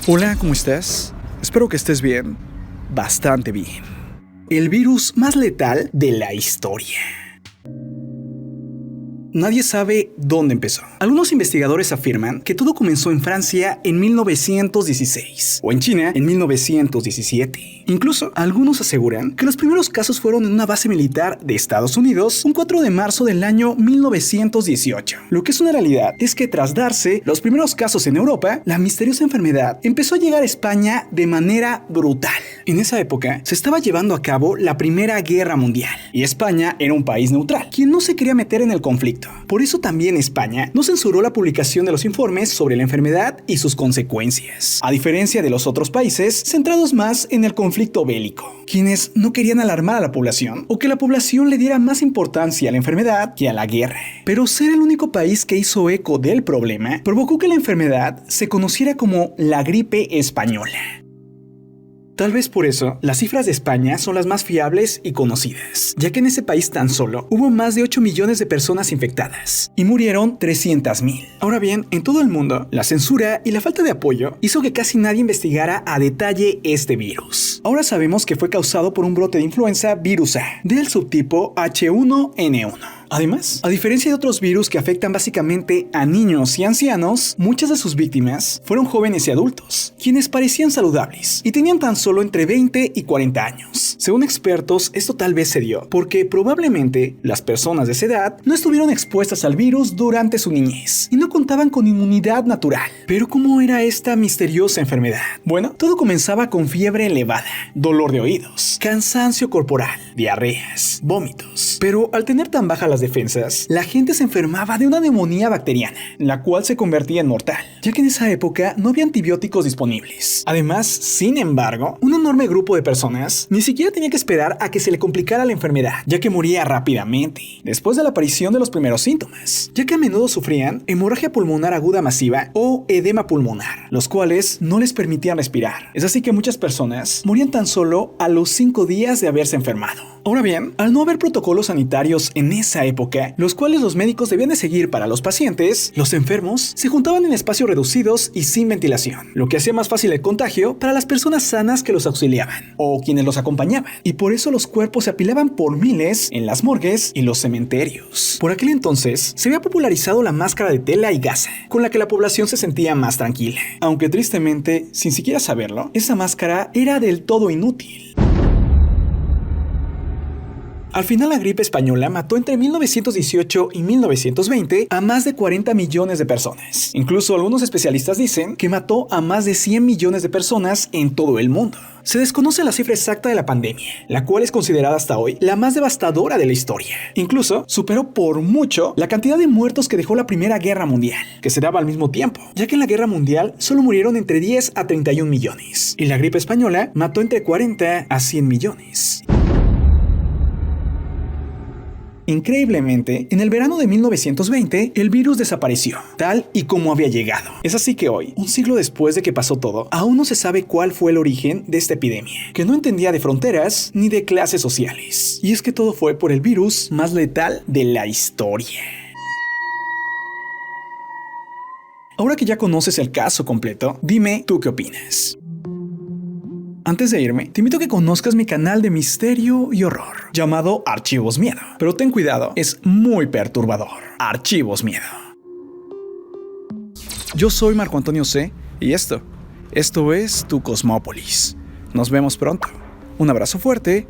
Hola, ¿cómo estás? Espero que estés bien. Bastante bien. El virus más letal de la historia. Nadie sabe dónde empezó. Algunos investigadores afirman que todo comenzó en Francia en 1916 o en China en 1917. Incluso, algunos aseguran que los primeros casos fueron en una base militar de Estados Unidos un 4 de marzo del año 1918. Lo que es una realidad es que tras darse los primeros casos en Europa, la misteriosa enfermedad empezó a llegar a España de manera brutal. En esa época se estaba llevando a cabo la Primera Guerra Mundial y España era un país neutral, quien no se quería meter en el conflicto. Por eso también España no censuró la publicación de los informes sobre la enfermedad y sus consecuencias, a diferencia de los otros países centrados más en el conflicto bélico, quienes no querían alarmar a la población o que la población le diera más importancia a la enfermedad que a la guerra. Pero ser el único país que hizo eco del problema provocó que la enfermedad se conociera como la gripe española. Tal vez por eso, las cifras de España son las más fiables y conocidas, ya que en ese país tan solo hubo más de 8 millones de personas infectadas y murieron 300,000. Ahora bien, en todo el mundo, la censura y la falta de apoyo hizo que casi nadie investigara a detalle este virus. Ahora sabemos que fue causado por un brote de influenza virus A, del subtipo H1N1. Además, a diferencia de otros virus que afectan básicamente a niños y ancianos, muchas de sus víctimas fueron jóvenes y adultos, quienes parecían saludables y tenían tan solo entre 20 y 40 años. Según expertos, esto tal vez se dio porque probablemente las personas de esa edad no estuvieron expuestas al virus durante su niñez y no contaban con inmunidad natural. Pero ¿cómo era esta misteriosa enfermedad? Bueno, todo comenzaba con fiebre elevada, dolor de oídos, cansancio corporal, diarreas, vómitos. Pero al tener tan baja las defensas, la gente se enfermaba de una neumonía bacteriana, la cual se convertía en mortal, ya que en esa época no había antibióticos disponibles. Además, sin embargo, un enorme grupo de personas ni siquiera tenía que esperar a que se le complicara la enfermedad, ya que moría rápidamente, después de la aparición de los primeros síntomas, ya que a menudo sufrían hemorragia pulmonar aguda masiva o edema pulmonar, los cuales no les permitían respirar. Es así que muchas personas morían tan solo a los 5 días de haberse enfermado. Ahora bien, al no haber protocolos sanitarios en esa época, los cuales los médicos debían de seguir para los pacientes, los enfermos se juntaban en espacios reducidos y sin ventilación, lo que hacía más fácil el contagio para las personas sanas que los auxiliaban o quienes los acompañaban, y por eso los cuerpos se apilaban por miles en las morgues y los cementerios. Por aquel entonces, se había popularizado la máscara de tela y gasa, con la que la población se sentía más tranquila, aunque tristemente, sin siquiera saberlo, esa máscara era del todo inútil. Al final, la gripe española mató entre 1918 y 1920 a más de 40 millones de personas. Incluso algunos especialistas dicen que mató a más de 100 millones de personas en todo el mundo. Se desconoce la cifra exacta de la pandemia, la cual es considerada hasta hoy la más devastadora de la historia. Incluso superó por mucho la cantidad de muertos que dejó la Primera Guerra Mundial, que se daba al mismo tiempo, ya que en la Guerra Mundial solo murieron entre 10 a 31 millones, y la gripe española mató entre 40 a 100 millones. Increíblemente, en el verano de 1920, el virus desapareció, tal y como había llegado. Es así que hoy, un siglo después de que pasó todo, aún no se sabe cuál fue el origen de esta epidemia, que no entendía de fronteras ni de clases sociales. Y es que todo fue por el virus más letal de la historia. Ahora que ya conoces el caso completo, dime tú qué opinas. Antes de irme, te invito a que conozcas mi canal de misterio y horror, llamado Archivos Miedo. Pero ten cuidado, es muy perturbador. Archivos Miedo. Yo soy Marco Antonio C. y esto es Tu Cosmópolis. Nos vemos pronto. Un abrazo fuerte